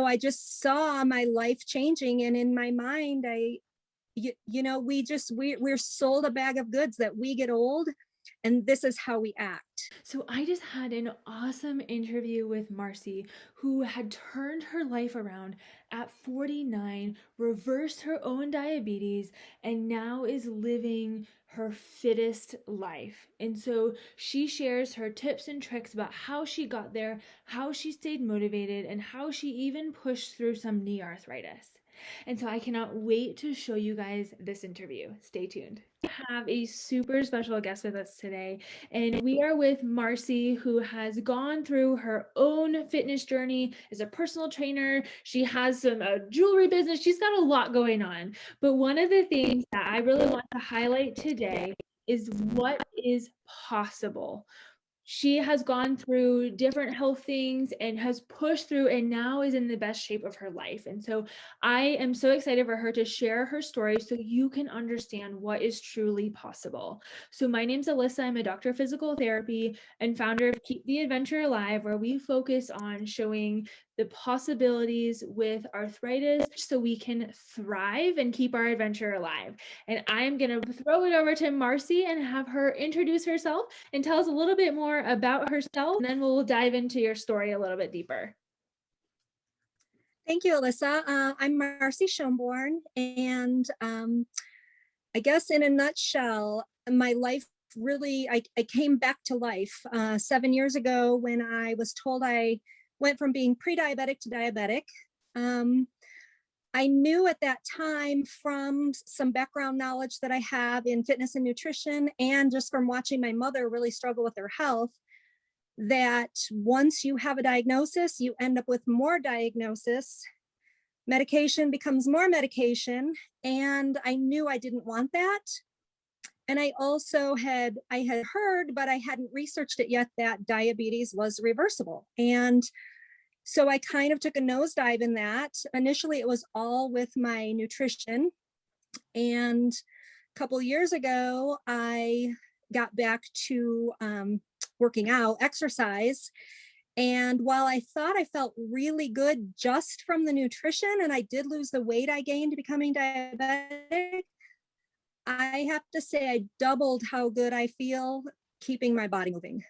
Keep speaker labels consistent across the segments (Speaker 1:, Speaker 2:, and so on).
Speaker 1: so I just saw my life changing, and in my mind, we're sold a bag of goods that we get old, and this is how we act.
Speaker 2: So I just had an awesome interview with Marcy, who had turned her life around at 49, reversed her own diabetes, and now is living her fittest life. And so she shares her tips and tricks about how she got there, how she stayed motivated, and how she even pushed through some knee arthritis. And so I cannot wait to show you guys this interview. Stay tuned. We have a super special guest with us today, and we are with Marcy, who has gone through her own fitness journey as a personal trainer. She has some jewelry business. She's got a lot going on. But one of the things that I really want to highlight today is what is possible. She has gone through different health things and has pushed through and now is in the best shape of her life. And so I am so excited for her to share her story so you can understand what is truly possible. So my name's Alyssa. I'm a doctor of physical therapy and founder of Keep the Adventure Alive, where we focus on showing the possibilities with arthritis so we can thrive and keep our adventure alive. And I am going to throw it over to Marcy and have her introduce herself and tell us a little bit more about herself, and then we'll dive into your story a little bit deeper.
Speaker 1: Thank you, Alyssa. I'm Marcy Schomborn, and I guess in a nutshell, my life really, I came back to life 7 years ago when I was told I went from being pre-diabetic to diabetic. I knew at that time from some background knowledge that I have in fitness and nutrition, and just from watching my mother really struggle with her health, that once you have a diagnosis, you end up with more diagnosis, medication becomes more medication, and I knew I didn't want that. And I also had heard, but I hadn't researched it yet, that diabetes was reversible. And so I kind of took a nosedive in that. Initially, it was all with my nutrition. And a couple of years ago, I got back to working out, exercise. And while I thought I felt really good just from the nutrition, and I did lose the weight I gained becoming diabetic, I have to say I doubled how good I feel keeping my body moving.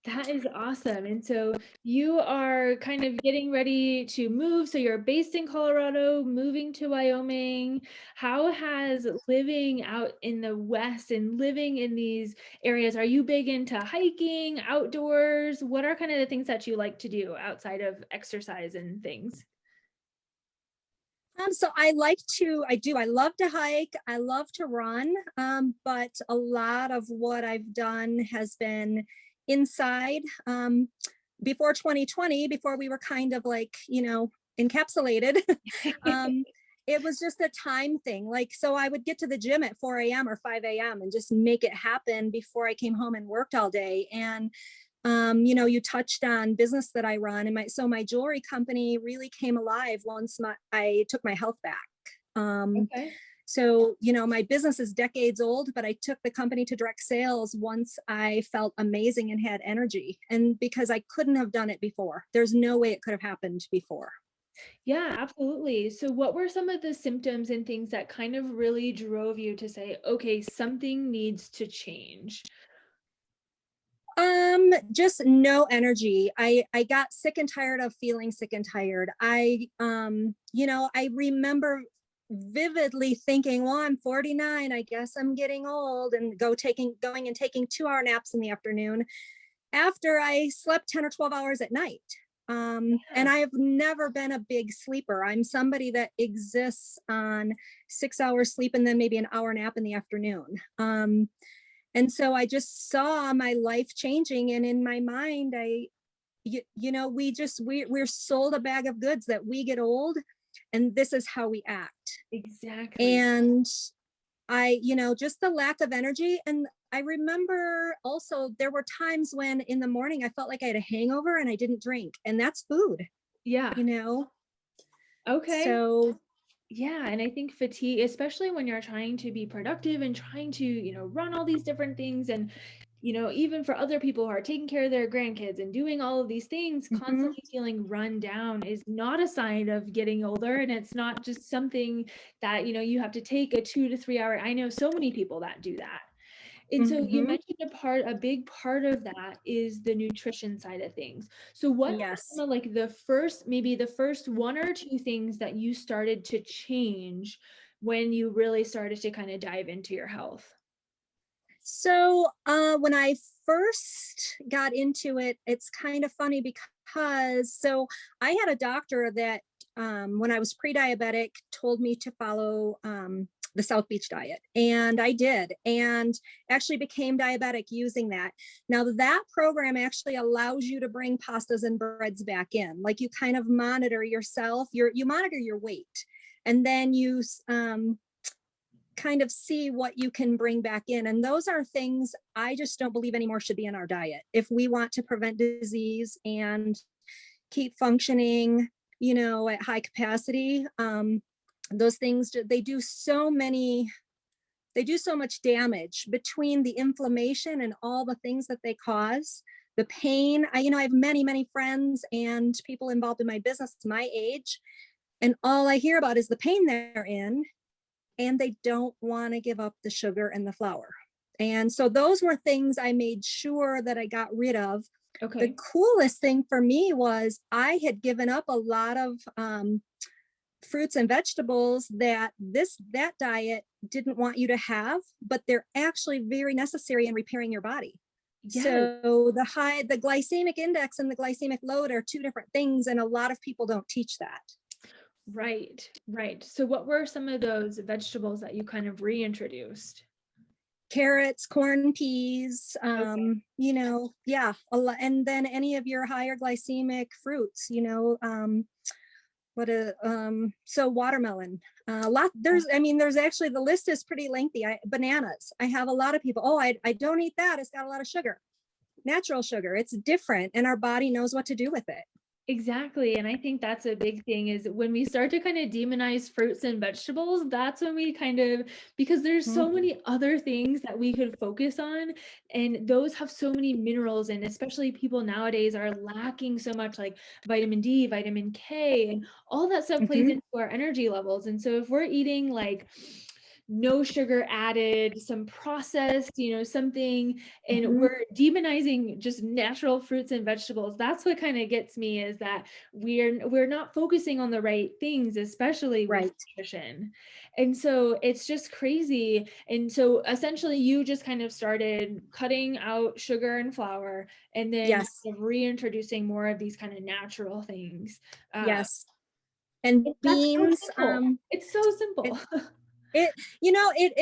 Speaker 2: That is awesome. And so you are kind of getting ready to move. So you're based in Colorado, moving to Wyoming. How has living out in the West and living in these areas, are you big into hiking, outdoors? What are kind of the things that you like to do outside of exercise and things?
Speaker 1: So I love to hike. I love to run. But a lot of what I've done has been inside. Before 2020, before we were kind of like, encapsulated, it was just a time thing. Like, so I would get to the gym at 4 a.m. or 5 a.m. and just make it happen before I came home and worked all day. And you touched on business that I run, and my jewelry company really came alive once I took my health back.
Speaker 2: Okay.
Speaker 1: So, my business is decades old, but I took the company to direct sales once I felt amazing and had energy. And because I couldn't have done it before, there's no way it could have happened before.
Speaker 2: Yeah, absolutely. So what were some of the symptoms and things that kind of really drove you to say, okay, something needs to change?
Speaker 1: Just no energy. I got sick and tired of feeling sick and tired. I remember vividly thinking, well, I'm 49, I guess I'm getting old, and going and taking 2-hour naps in the afternoon after I slept 10 or 12 hours at night. And
Speaker 2: Yeah.
Speaker 1: I've never been a big sleeper. I'm somebody that exists on 6 hours sleep and then maybe an hour nap in the afternoon. And so I just saw my life changing, and in my mind, we're sold a bag of goods that we get old, and this is how we act.
Speaker 2: Exactly.
Speaker 1: And just the lack of energy. And I remember also there were times when in the morning I felt like I had a hangover and I didn't drink, and that's food,
Speaker 2: Yeah.
Speaker 1: you know?
Speaker 2: Okay.
Speaker 1: So
Speaker 2: Yeah, and I think fatigue, especially when you're trying to be productive and trying to, run all these different things, and even for other people who are taking care of their grandkids and doing all of these things,
Speaker 1: Mhm.
Speaker 2: constantly feeling run down is not a sign of getting older. And it's not just something that, you have to take a 2 to 3 hour. I know so many people that do that. And so you
Speaker 1: Mhm.
Speaker 2: mentioned a big part of that is the nutrition side of things. So what were some
Speaker 1: Yes.
Speaker 2: of like maybe the first one or two things that you started to change when you really started to kind of dive into your health?
Speaker 1: So when I first got into it, it's kind of funny because I had a doctor that when I was pre-diabetic told me to follow the South Beach diet, and I did, and actually became diabetic using that. Now that program actually allows you to bring pastas and breads back in, like you kind of monitor yourself, you monitor your weight, and then you kind of see what you can bring back in. And those are things I just don't believe anymore should be in our diet. If we want to prevent disease and keep functioning, at high capacity, those things, they do so much damage between the inflammation and all the things that they cause. The pain, I have many, many friends and people involved in my business my age, and all I hear about is the pain they're in, and they don't want to give up the sugar and the flour. And so those were things I made sure that I got rid of. The
Speaker 2: Okay.
Speaker 1: coolest thing for me was I had given up a lot of fruits and vegetables that diet didn't want you to have, but they're actually very necessary in repairing your body.
Speaker 2: Yes.
Speaker 1: So the glycemic index and the glycemic load are two different things, and a lot of people don't teach that.
Speaker 2: Right. Right. So what were some of those vegetables that you kind of reintroduced?
Speaker 1: Carrots, corn, peas,
Speaker 2: Okay.
Speaker 1: yeah, a lot. And then any of your higher glycemic fruits, so watermelon, a lot. There's actually, the list is pretty lengthy. Bananas. I have a lot of people, oh, I don't eat that. It's got a lot of sugar, natural sugar. It's different, and our body knows what to do with it.
Speaker 2: Exactly. And I think that's a big thing is when we start to kind of demonize fruits and vegetables, that's when we kind of, because there's
Speaker 1: Mhm.
Speaker 2: so many other things that we could focus on. And those have so many minerals. And especially people nowadays are lacking so much like vitamin D, vitamin K, and all that stuff plays
Speaker 1: Mhm.
Speaker 2: into our energy levels. And so if we're eating like, no sugar added, some processed, something, and
Speaker 1: Mhm.
Speaker 2: we're demonizing just natural fruits and vegetables. That's what kind of gets me is that we're not focusing on the right things, especially with
Speaker 1: Right.
Speaker 2: nutrition. And so it's just crazy. And so essentially you just kind of started cutting out sugar and flour and then
Speaker 1: Yes.
Speaker 2: kind of reintroducing more of these kind of natural things. Uh,
Speaker 1: Yes. And
Speaker 2: that's so
Speaker 1: beans.
Speaker 2: simple. It's so
Speaker 1: It,
Speaker 2: simple.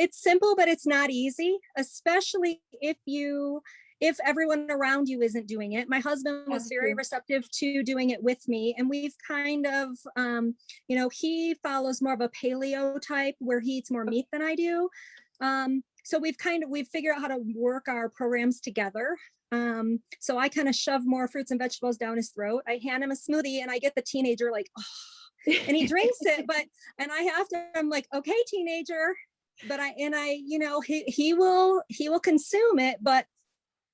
Speaker 1: it's simple, but it's not easy, especially if everyone around you isn't doing it. My husband was
Speaker 2: That's
Speaker 1: very
Speaker 2: true.
Speaker 1: receptive to doing it with me, and we've kind of, he follows more of a paleo type where he eats more meat than I do. So we've figured out how to work our programs together. So I kind of shove more fruits and vegetables down his throat. I hand him a smoothie, and I get the teenager like, oh, and he drinks it, and I'm like, okay, teenager, but he will consume it, but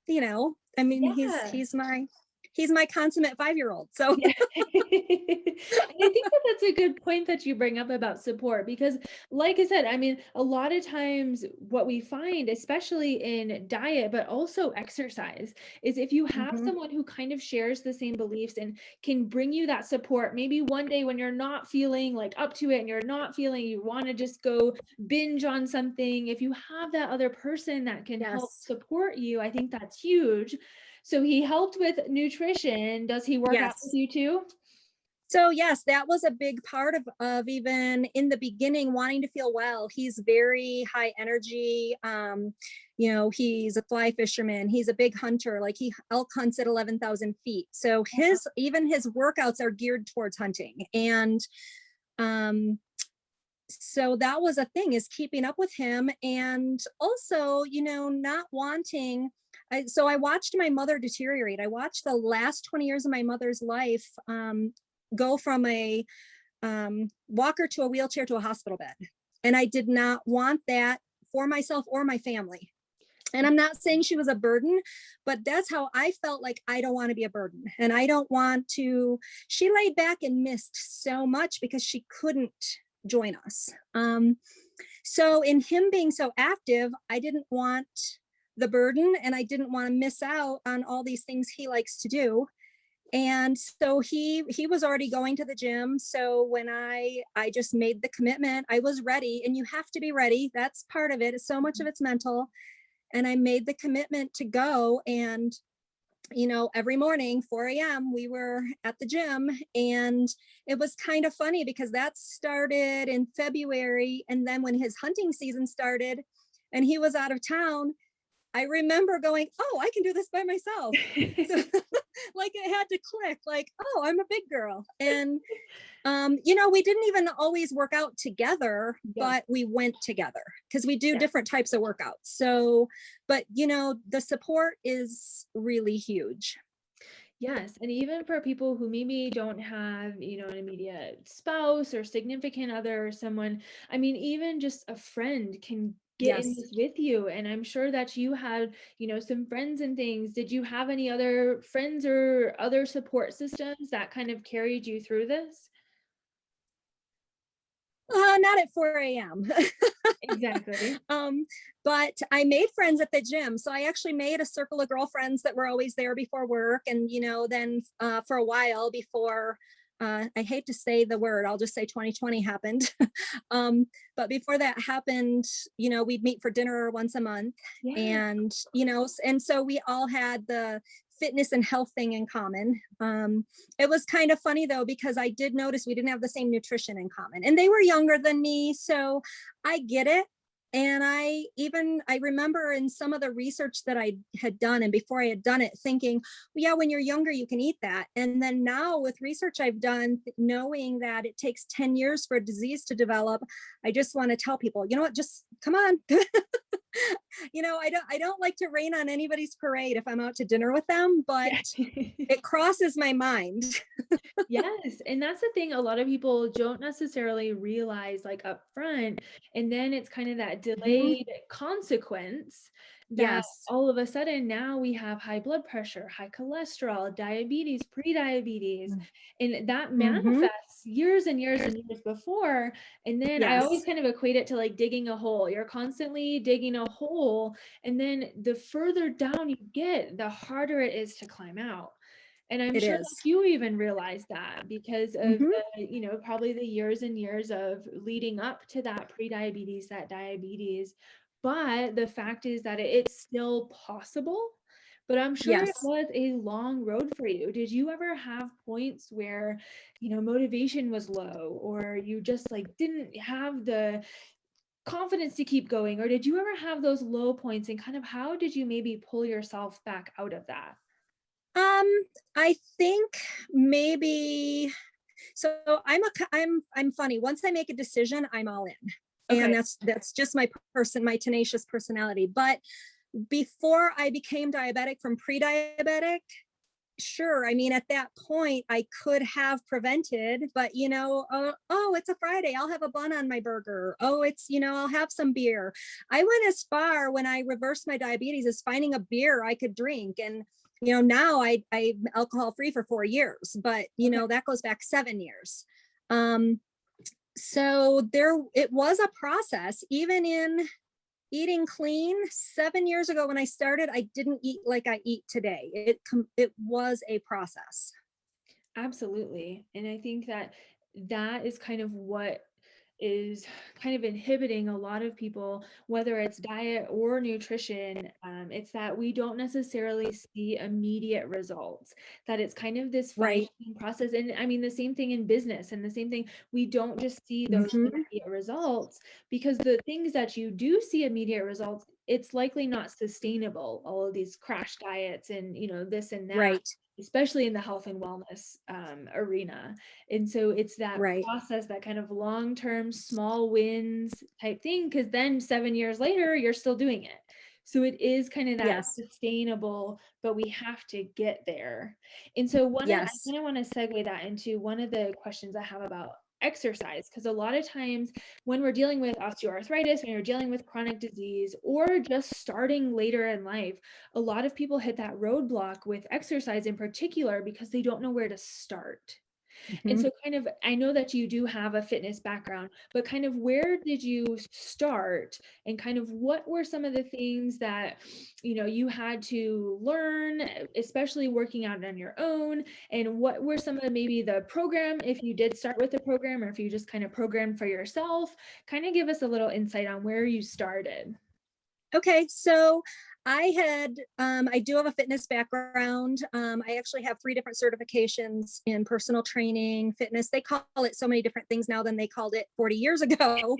Speaker 2: Yeah.
Speaker 1: he's my consummate 5-year-old. So
Speaker 2: Yeah. And I think that that's a good point that you bring up about support because, like I said, I mean, a lot of times what we find, especially in diet, but also exercise, is if you have
Speaker 1: mhm,
Speaker 2: someone who kind of shares the same beliefs and can bring you that support, maybe one day when you're not feeling like up to it and you're not feeling you want to just go binge on something, if you have that other person that can help
Speaker 1: yes,
Speaker 2: support you, I think that's huge. So he helped with nutrition. Does he work out with
Speaker 1: yes.
Speaker 2: you too?
Speaker 1: So yes, that was a big part of even in the beginning wanting to feel well. He's very high energy. He's a fly fisherman. He's a big hunter. Like he elk hunts at 11,000 feet. So his workouts are geared towards hunting. And um, so that was a thing, is keeping up with him, and also not wanting. So I watched my mother deteriorate. I watched the last 20 years of my mother's life go from a walker to a wheelchair to a hospital bed, and I did not want that for myself or my family. And I'm not saying she was a burden, but that's how I felt. Like, I don't want to be a burden, and I don't want to. She laid back and missed so much because she couldn't join us. So in him being so active, I didn't want the burden, and I didn't want to miss out on all these things he likes to do. And so he was already going to the gym. So when I just made the commitment, I was ready, and you have to be ready. That's part of it. So much of it's mental. And I made the commitment to go. And every morning, 4 a.m., we were at the gym. And it was kind of funny because that started in February. And then when his hunting season started and he was out of town, I remember going, oh, I can do this by myself. So like, it had to click, like, oh, I'm a big girl. And we didn't even always work out together,
Speaker 2: Yeah.
Speaker 1: but we went together because we do
Speaker 2: Yeah.
Speaker 1: different types of workouts. So, but the support is really huge.
Speaker 2: Yes, and even for people who maybe don't have, an immediate spouse or significant other or someone, I mean, even just a friend can get in
Speaker 1: Yes.
Speaker 2: this with you. And I'm sure that you had, some friends and things. Did you have any other friends or other support systems that kind of carried you through this?
Speaker 1: Not at 4 a.m.
Speaker 2: Exactly.
Speaker 1: um, but I made friends at the gym. So I actually made a circle of girlfriends that were always there before work. And, then for a while before, I hate to say the word, I'll just say 2020 happened. But before that happened, we'd meet for dinner once a month.
Speaker 2: Yeah.
Speaker 1: And so we all had the fitness and health thing in common. It was kind of funny though, because I did notice we didn't have the same nutrition in common, and they were younger than me. So I get it. And I remember in some of the research that I had done, and before I had done it, thinking, well, yeah, when you're younger, you can eat that. And then now with research I've done, knowing that it takes 10 years for a disease to develop, I just want to tell people, you know what, just come on. I don't like to rain on anybody's parade if I'm out to dinner with them, but
Speaker 2: Yeah.
Speaker 1: it crosses my mind.
Speaker 2: Yes, and that's the thing a lot of people don't necessarily realize like up front, and then it's kind of that
Speaker 1: Mhm.
Speaker 2: delayed consequence that
Speaker 1: Yes.
Speaker 2: all of a sudden now we have high blood pressure, high cholesterol, diabetes, pre-diabetes, and that
Speaker 1: Mm-hmm.
Speaker 2: manifests years and years and years before. And then I always
Speaker 1: Yes,
Speaker 2: kind of equate it to like digging a hole. You're constantly digging a hole, and then the further down you get, the harder it is to climb out. And I'm
Speaker 1: it
Speaker 2: sure
Speaker 1: is.
Speaker 2: that you even realized that because of
Speaker 1: Mm-hmm.
Speaker 2: the, probably the years and years of leading up to that pre-diabetes, that diabetes. But the fact is that it's still possible. But I'm sure it
Speaker 1: Yes.
Speaker 2: was a long road for you. Did you ever have points where, motivation was low or you just like didn't have the confidence to keep going? Or did you ever have those low points and kind of how did you maybe pull yourself back out of that?
Speaker 1: Um, I think maybe so. I'm funny. Once I make a decision, I'm all in. And
Speaker 2: Okay.
Speaker 1: that's just my tenacious personality. But before I became diabetic from pre-diabetic, sure, I mean, at that point I could have prevented, but oh, it's a Friday, I'll have a bun on my burger. Oh, I'll have some beer. I went as far when I reversed my diabetes as finding a beer I could drink. And now I'm alcohol free for 4 years, but
Speaker 2: Okay.
Speaker 1: that goes back 7 years. Um so it was a process. Even in eating clean 7 years ago when I started, I didn't eat like I eat today. It was a process.
Speaker 2: Absolutely. And I think that that is kind of what is kind of inhibiting a lot of people, whether it's diet or nutrition. It's that we don't necessarily see immediate results, that it's kind of this fine
Speaker 1: Right.
Speaker 2: process. And I mean, the same thing in business and the same thing, we don't just see those
Speaker 1: Hmm.
Speaker 2: immediate results because the things that you do see immediate results, it's likely not sustainable, all of these crash diets and, this and that,
Speaker 1: Right.
Speaker 2: especially in the health and wellness arena. And so it's that
Speaker 1: Right.
Speaker 2: process, that kind of long-term small wins type thing, because then 7 years later, you're still doing it. So it is kind of that
Speaker 1: Yes.
Speaker 2: sustainable, but we have to get there. And so I
Speaker 1: Yes.
Speaker 2: kind of want to segue that into one of the questions I have about exercise, because a lot of times when we're dealing with osteoarthritis, when you're dealing with chronic disease, or just starting later in life, a lot of people hit that roadblock with exercise in particular because they don't know where to start. And
Speaker 1: Mhm.
Speaker 2: so kind of, I know that you do have a fitness background, but kind of where did you start, and kind of what were some of the things that, you had to learn, especially working out on your own, and what were some of maybe the program, if you did start with the program, or if you just kind of programmed for yourself, kind of give us a little insight on where you started.
Speaker 1: Okay, so I do have a fitness background. I actually have 3 different certifications in personal training, fitness. They call it so many different things now than they called it 40 years ago.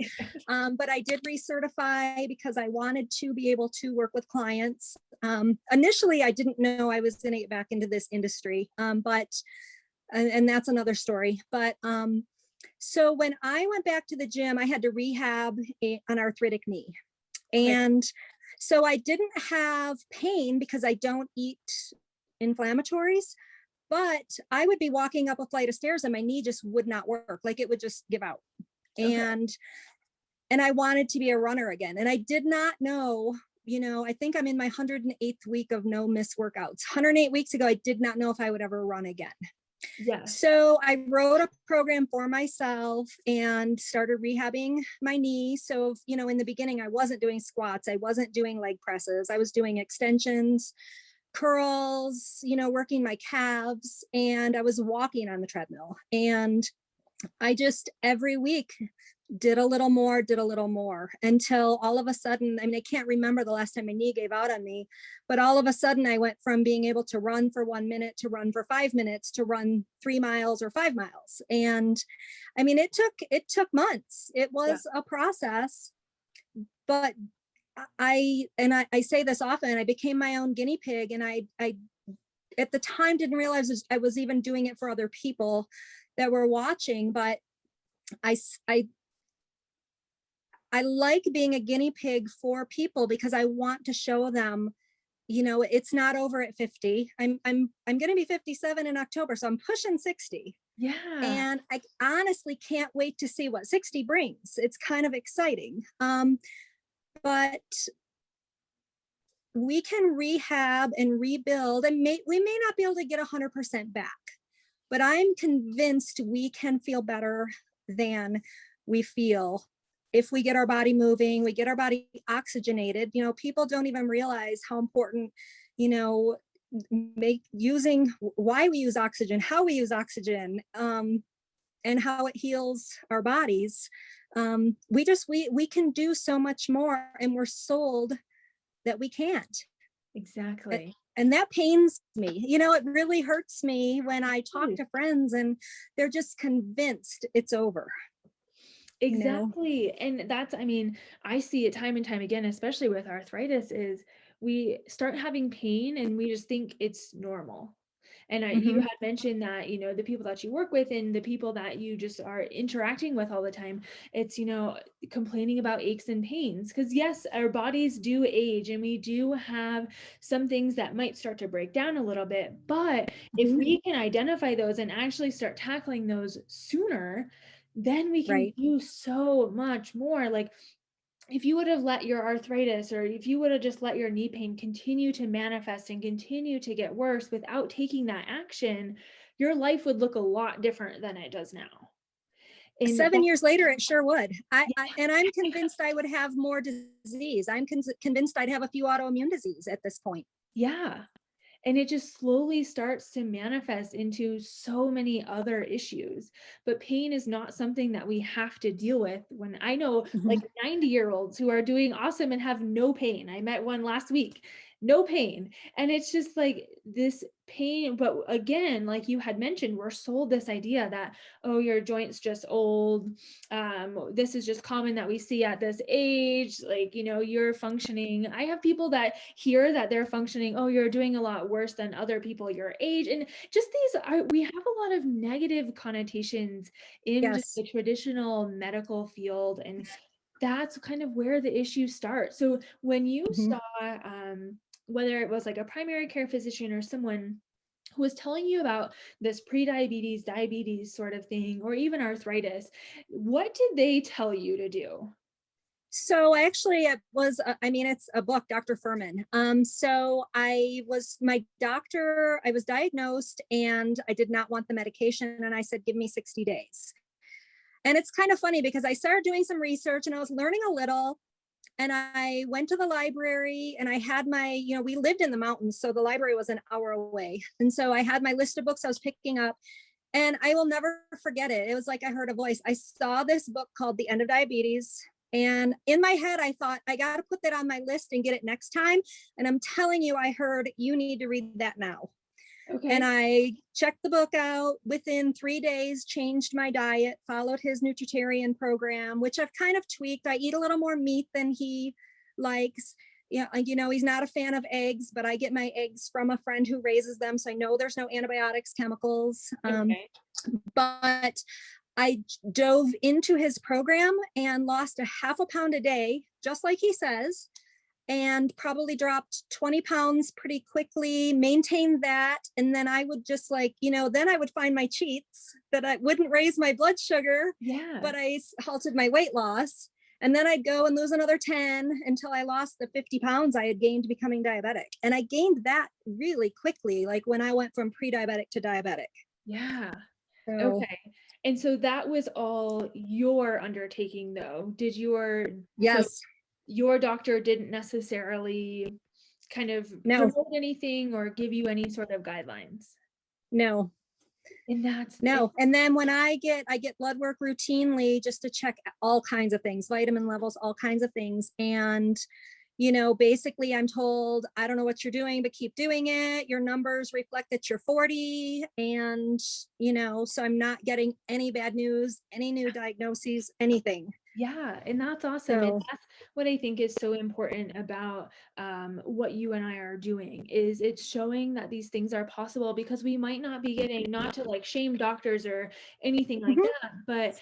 Speaker 1: But I did recertify because I wanted to be able to work with clients. Initially, I didn't know I was going to get back into this industry, but and that's another story. But so when I went back to the gym, I had to rehab an arthritic knee.
Speaker 2: Okay.
Speaker 1: And so I didn't have pain because I don't eat inflammatories, but I would be walking up a flight of stairs and my knee just would not work. Like it would just give out.
Speaker 2: Okay.
Speaker 1: And I wanted to be a runner again. And I did not know, I think I'm in my 108th week of no miss workouts. 108 weeks ago, I did not know if I would ever run again.
Speaker 2: Yes.
Speaker 1: So I wrote a program for myself and started rehabbing my knee. So, in the beginning, I wasn't doing squats, I wasn't doing leg presses, I was doing extensions, curls, working my calves, and I was walking on the treadmill. And I just every week did a little more until all of a sudden, I mean, I can't remember the last time my knee gave out on me, but all of a sudden I went from being able to run for 1 minute to run for 5 minutes to run 3 miles or 5 miles. And I mean, it took months. It
Speaker 2: Yeah.
Speaker 1: was a process, but I say this often, I became my own guinea pig. And I at the time didn't realize I was even doing it for other people that were watching, but I, I I like being a guinea pig for people because I want to show them, it's not over at 50. I'm going to be 57 in October, so I'm pushing 60.
Speaker 2: Yeah.
Speaker 1: And I honestly can't wait to see what 60 brings. It's kind of exciting. But we can rehab and rebuild, and we may not be able to get 100% back, but I'm convinced we can feel better than we feel if we get our body moving, we get our body oxygenated. People don't even realize how important, you know, make using why we use oxygen, how we use oxygen, and how it heals our bodies. We can do so much more, and we're sold that we can't.
Speaker 2: Exactly.
Speaker 1: And that pains me. It really hurts me when I talk to friends and they're just convinced it's over, you know?
Speaker 2: Exactly. And that's, I mean, I see it time and time again, especially with arthritis, is we start having pain and we just think it's normal. And you
Speaker 1: Hmm.
Speaker 2: had mentioned that, the people that you work with and the people that you just are interacting with all the time, it's, complaining about aches and pains. Because yes, our bodies do age and we do have some things that might start to break down a little bit. But if
Speaker 1: Hmm.
Speaker 2: we can identify those and actually start tackling those sooner, then we can
Speaker 1: Right.
Speaker 2: do so much more. Like if you would have let your arthritis, or if you would have just let your knee pain continue to manifest and continue to get worse without taking that action, your life would look a lot different than it does now. And
Speaker 1: 7 years later, it sure would.
Speaker 2: yeah,
Speaker 1: And I'm convinced I would have more disease. I'm convinced I'd have a few autoimmune disease at this point.
Speaker 2: yeah. And it just slowly starts to manifest into so many other issues. But pain is not something that we have to deal with. When I know like
Speaker 1: Mhm.
Speaker 2: 90-year-olds who are doing awesome and have no pain. I met one last week, no pain. And it's just like this pain. But again, like you had mentioned, we're sold this idea that, oh, your joints just old. This is just common that we see at this age. Like, you're functioning. I have people that hear that they're functioning, oh, you're doing a lot worse than other people your age. And just we have a lot of negative connotations in just
Speaker 1: Yes.
Speaker 2: the traditional medical field. And that's kind of where the issues start. So when you
Speaker 1: Hmm.
Speaker 2: saw, whether it was like a primary care physician or someone was telling you about this pre-diabetes, diabetes sort of thing, or even arthritis, what did they tell you to do?
Speaker 1: So actually it was, I mean, it's a book, Dr. Furman. So my doctor, I was diagnosed and I did not want the medication. And I said, give me 60 days. And it's kind of funny because I started doing some research and I was learning a little, and I went to the library and I had we lived in the mountains. So the library was an hour away. And so I had my list of books I was picking up, and I will never forget it. It was like I heard a voice. I saw this book called The End of Diabetes. And in my head, I thought, I got to put that on my list and get it next time. And I'm telling you, I heard, you need to read that now. And
Speaker 2: Okay.
Speaker 1: I checked the book out within 3 days, changed my diet, followed his nutritarian program, which I've kind of tweaked. I eat a little more meat than he likes. Yeah, he's not a fan of eggs, but I get my eggs from a friend who raises them. So I know there's no antibiotics, chemicals.
Speaker 2: Okay.
Speaker 1: But I dove into his program and lost a half a pound a day, just like he says, and probably dropped 20 pounds pretty quickly, maintained that. And then I would just then I would find my cheats that I wouldn't raise my blood sugar,
Speaker 2: Yeah.
Speaker 1: but I halted my weight loss. And then I'd go and lose another 10 until I lost the 50 pounds I had gained becoming diabetic. And I gained that really quickly, like when I went from pre-diabetic to diabetic.
Speaker 2: Yeah.
Speaker 1: So,
Speaker 2: Okay. And so that was all your undertaking though. So
Speaker 1: yes,
Speaker 2: your doctor didn't necessarily kind of
Speaker 1: no,
Speaker 2: promote anything or give you any sort of guidelines.
Speaker 1: no,
Speaker 2: And that's it.
Speaker 1: no. And then when I get blood work routinely just to check all kinds of things, vitamin levels, all kinds of things. And, basically I'm told, I don't know what you're doing, but keep doing it. Your numbers reflect that you're 40. And, so I'm not getting any bad news, any new diagnoses, anything.
Speaker 2: Yeah, and that's awesome. And
Speaker 1: So,
Speaker 2: that's what I think is so important about what you and I are doing is it's showing that these things are possible because we might not be getting, not to like shame doctors or anything like
Speaker 1: mhm,
Speaker 2: that, but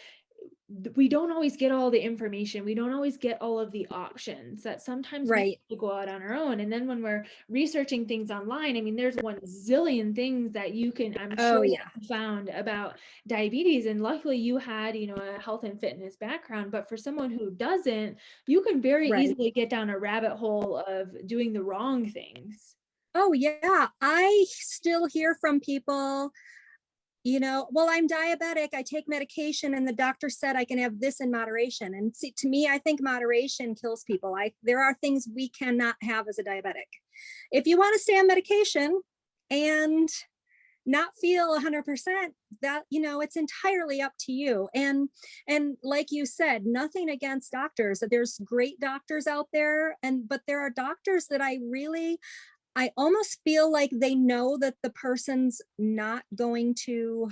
Speaker 2: we don't always get all the information. We don't always get all of the options that sometimes we
Speaker 1: right.
Speaker 2: have to go out on our own. And then when we're researching things online, I mean, there's 1 zillion things that you can, I'm
Speaker 1: Oh,
Speaker 2: sure,
Speaker 1: yeah.
Speaker 2: found about diabetes. And luckily you had, a health and fitness background, but for someone who doesn't, you can very
Speaker 1: Right.
Speaker 2: easily get down a rabbit hole of doing the wrong things.
Speaker 1: Oh, yeah. I still hear from people, well, I'm diabetic, I take medication, and the doctor said I can have this in moderation. And see, to me, I think moderation kills people. There are things we cannot have as a diabetic. If you want to stay on medication and not feel 100%, that, it's entirely up to you. And like you said, nothing against doctors. There's great doctors out there, but there are doctors that I almost feel like they know that the person's not going to,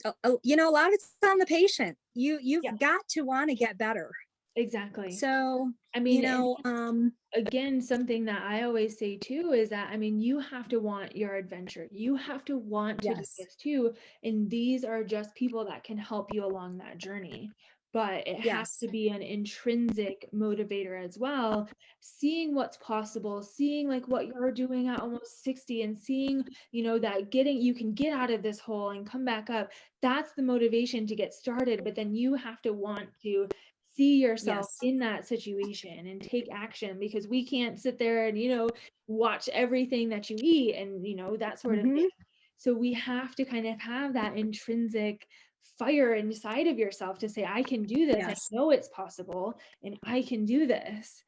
Speaker 1: a lot of it's on the patient. You've
Speaker 2: Yeah,
Speaker 1: got to want to get better.
Speaker 2: exactly.
Speaker 1: So,
Speaker 2: I mean, and again, something that I always say too is that, I mean, you have to want your adventure. You have to want to do
Speaker 1: yes,
Speaker 2: this too. And these are just people that can help you along that journey. But it has
Speaker 1: yes,
Speaker 2: to be an intrinsic motivator as well. Seeing what's possible, seeing like what you're doing at almost 60 and seeing, that you can get out of this hole and come back up. That's the motivation to get started. But then you have to want to see yourself
Speaker 1: yes,
Speaker 2: in that situation and take action because we can't sit there and watch everything that you eat and that sort of thing.
Speaker 1: hmm,
Speaker 2: So we have to kind of have that intrinsic fire inside of yourself to say I can do this. I
Speaker 1: yes,
Speaker 2: know it's possible and I can do this.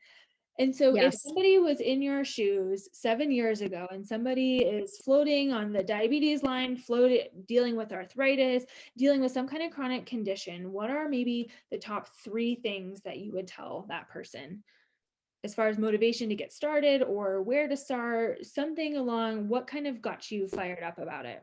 Speaker 2: And so if
Speaker 1: yes.
Speaker 2: somebody was in your shoes 7 years ago and somebody is floating on the diabetes line, floating, dealing with arthritis, dealing with some kind of chronic condition, what are maybe the top 3 things that you would tell that person as far as motivation to get started or where to start, something along what kind of got you fired up about it?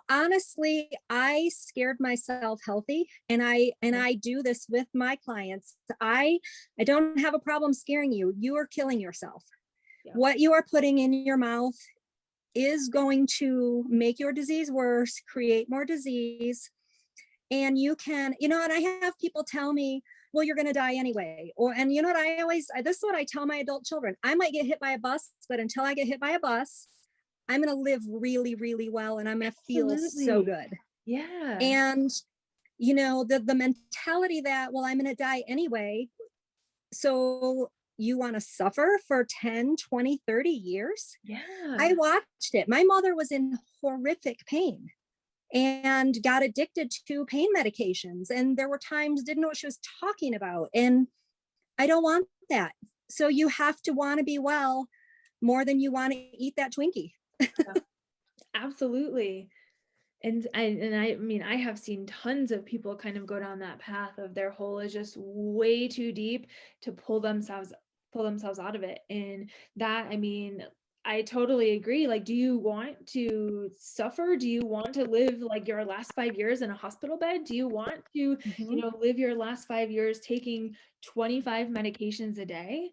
Speaker 1: Honestly, I scared myself healthy, and I do this with my clients. I don't have a problem scaring you. You are killing yourself.
Speaker 2: Yeah.
Speaker 1: What you are putting in your mouth is going to make your disease worse, create more disease. And and I have people tell me, well, you're going to die anyway. And you know what this is what I tell my adult children. I might get hit by a bus, but until I get hit by a bus, I'm going to live really, really well and I'm going to feel so
Speaker 2: Absolutely.
Speaker 1: good.
Speaker 2: Yeah.
Speaker 1: And, you know, the mentality that, well, I'm going to die anyway. So you want to suffer for 10, 20, 30 years? I
Speaker 2: Yeah.
Speaker 1: watched it. My mother was in horrific pain and got addicted to pain medications. And there were times didn't know what she was talking about. And I don't want that. So you have to want to be well more than you want to eat that Twinkie.
Speaker 2: Yeah. Absolutely. And I mean, I have seen tons of people kind of go down that path of their hole is just way too deep to pull themselves out of it. And that, I mean, I totally agree. Like, do you want to suffer? Do you want to live like your last 5 years in a hospital bed? Do you want to,
Speaker 1: Mm-hmm.
Speaker 2: live your last 5 years taking 25 medications a day?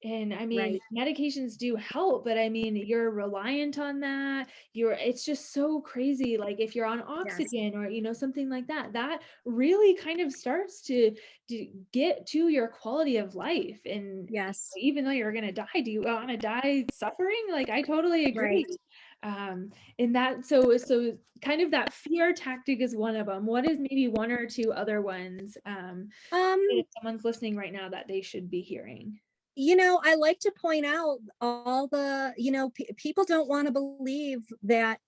Speaker 2: And I mean,
Speaker 1: Right.
Speaker 2: medications do help, but I mean, you're reliant on that. It's just so crazy. Like if you're on
Speaker 1: Yes.
Speaker 2: oxygen or, something like that, that really kind of starts to get to your quality of life. And
Speaker 1: Yes.
Speaker 2: even though you're going to die, do you want to die suffering? Like I totally agree.
Speaker 1: Right.
Speaker 2: In that, so kind of that fear tactic is one of them. What is maybe one or two other ones,
Speaker 1: Um,
Speaker 2: if someone's listening right now that they should be hearing?
Speaker 1: you know, I like to point out all the, you know, people don't want to believe that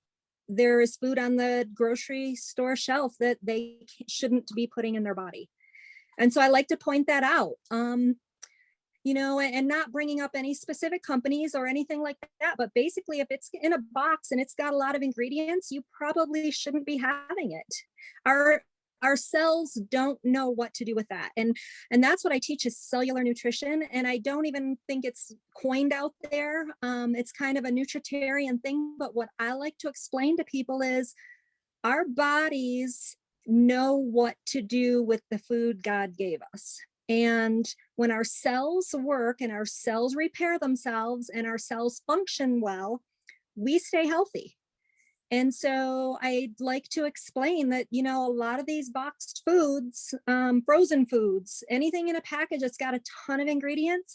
Speaker 1: there is food on the grocery store shelf that they shouldn't be putting in their body. And so I like to point that out. You know, and not bringing up any specific companies or anything like that. But basically, if it's in a box and it's got a lot of ingredients, you probably shouldn't be having it. Our our cells don't know what to do with that. And that's what I teach is cellular nutrition. And I don't even think it's coined out there. It's kind of a nutritarian thing. But what I like to explain to people is our bodies know what to do with the food God gave us. And when our cells work and our cells repair themselves and our cells function well, we stay healthy. And so I'd like to explain that, you know, a lot of these boxed foods, frozen foods, anything in a package that's got a ton of ingredients,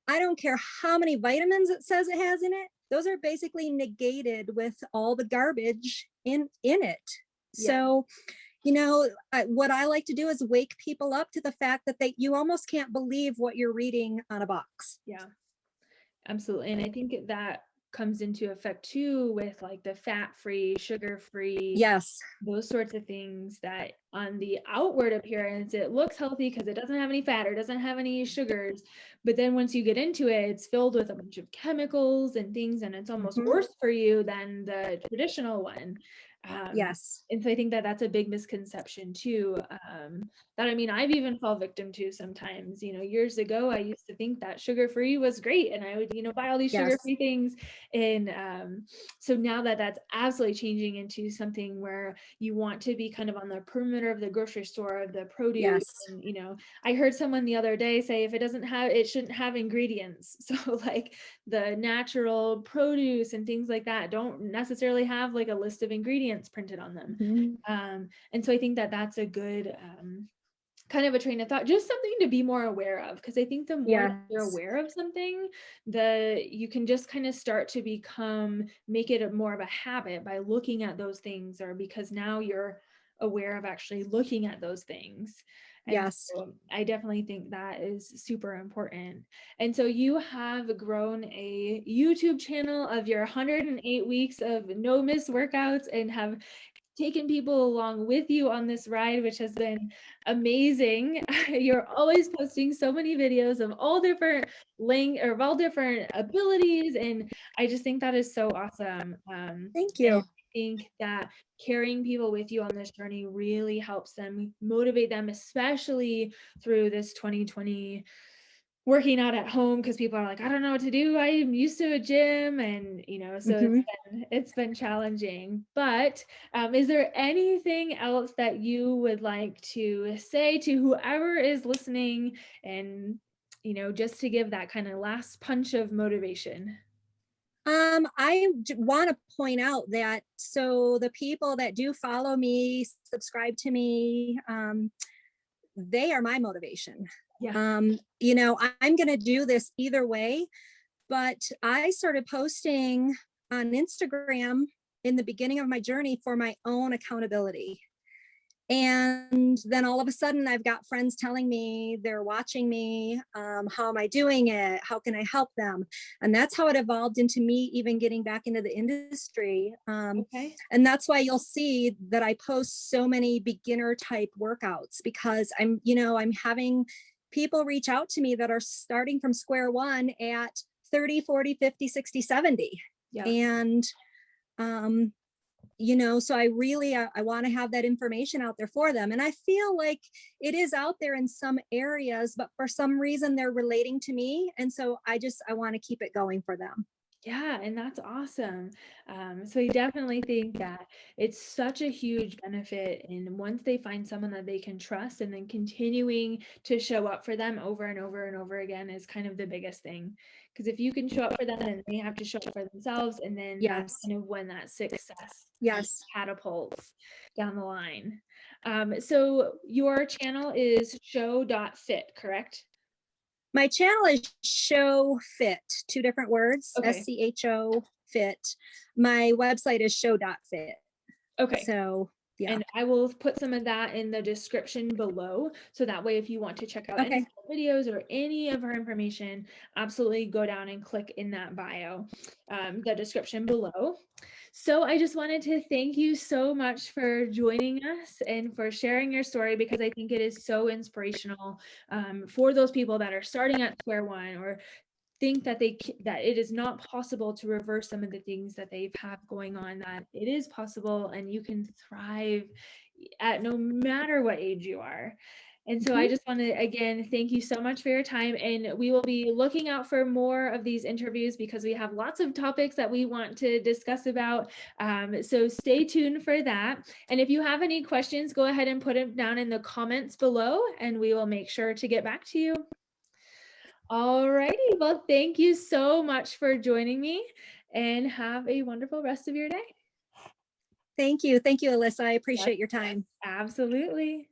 Speaker 1: I don't care how many vitamins it says it has in it. Those are basically negated with all the garbage in it.
Speaker 2: Yeah.
Speaker 1: So, you know, what I like to do is wake people up to the fact that you almost can't believe what you're reading on a box.
Speaker 2: Yeah. Absolutely. And I think that comes into effect too with like the fat-free, sugar-free,
Speaker 1: Yes.
Speaker 2: those sorts of things that on the outward appearance, it looks healthy because it doesn't have any fat or doesn't have any sugars. But then once you get into it, it's filled with a bunch of chemicals and things, and it's almost
Speaker 1: Mm-hmm.
Speaker 2: worse for you than the traditional one. Um,
Speaker 1: Yes.
Speaker 2: and so I think that that's a big misconception too. That I mean, I've even fall victim to sometimes. Years ago, I used to think that sugar-free was great, and I would, buy all these
Speaker 1: Yes.
Speaker 2: sugar-free things. And so now that that's absolutely changing into something where you want to be kind of on the perimeter of the grocery store of the produce.
Speaker 1: Yes.
Speaker 2: And I heard someone the other day say if it shouldn't have ingredients. So like the natural produce and things like that don't necessarily have like a list of ingredients printed on them.
Speaker 1: Mm-hmm.
Speaker 2: And so I think that that's a good kind of a train of thought, just something to be more aware of, because I think the more that you're
Speaker 1: Yes.
Speaker 2: aware of something, you can just kind of start to make it more of a habit by looking at those things, or because now you're aware of actually looking at those things. And
Speaker 1: Yes.
Speaker 2: so I definitely think that is super important. And so you have grown a YouTube channel of your 108 weeks of no miss workouts and have taken people along with you on this ride, which has been amazing. You're always posting so many videos of all different of all different abilities, and I just think that is so awesome.
Speaker 1: Thank
Speaker 2: And
Speaker 1: you.
Speaker 2: I think that carrying people with you on this journey really helps them, motivate them, especially through this 2020 working out at home, because people are like, I don't know what to do. I'm used to a gym, and so
Speaker 1: Mm-hmm.
Speaker 2: it's been challenging. But is there anything else that you would like to say to whoever is listening, and just to give that kind of last punch of motivation?
Speaker 1: I want to point out that so the people that do follow me, subscribe to me, they are my motivation.
Speaker 2: Yeah.
Speaker 1: You know, I'm going to do this either way, but I started posting on Instagram in the beginning of my journey for my own accountability. And then all of a sudden, I've got friends telling me they're watching me. How am I doing it? How can I help them? And that's how it evolved into me even getting back into the industry.
Speaker 2: Okay.
Speaker 1: And that's why you'll see that I post so many beginner type workouts because I'm having people reach out to me that are starting from square one at 30, 40, 50, 60, 70.
Speaker 2: Yeah.
Speaker 1: And um, so I want to have that information out there for them, and I feel like it is out there in some areas, but for some reason they're relating to me, and so I want to keep it going for them.
Speaker 2: Yeah, and that's awesome. So I definitely think that it's such a huge benefit. And once they find someone that they can trust and then continuing to show up for them over and over and over again is kind of the biggest thing. Because if you can show up for them, then they have to show up for themselves. And then that's
Speaker 1: Yes.
Speaker 2: kind of when that success
Speaker 1: Yes.
Speaker 2: catapults down the line. So your channel is scho.fit, correct?
Speaker 1: My channel is scho.fit, two different words,
Speaker 2: Okay.
Speaker 1: SCHO fit. My website is scho.fit.
Speaker 2: Okay.
Speaker 1: So, yeah.
Speaker 2: And I will put some of that in the description below. So that way, if you want to check out any
Speaker 1: Okay.
Speaker 2: videos or any of our information, absolutely go down and click in that bio, the description below. So I just wanted to thank you so much for joining us and for sharing your story, because I think it is so inspirational for those people that are starting at square one or think that that it is not possible to reverse some of the things that they have going on, that it is possible and you can thrive at no matter what age you are. And so I
Speaker 1: Mhm.
Speaker 2: just want to again thank you so much for your time, and we will be looking out for more of these interviews because we have lots of topics that we want to discuss about. So stay tuned for that, and if you have any questions, go ahead and put them down in the comments below and we will make sure to get back to you. All righty. Well, thank you so much for joining me, and have a wonderful rest of your day.
Speaker 1: Thank you. Thank you, Alyssa. I
Speaker 2: Yes,
Speaker 1: appreciate your time.
Speaker 2: absolutely.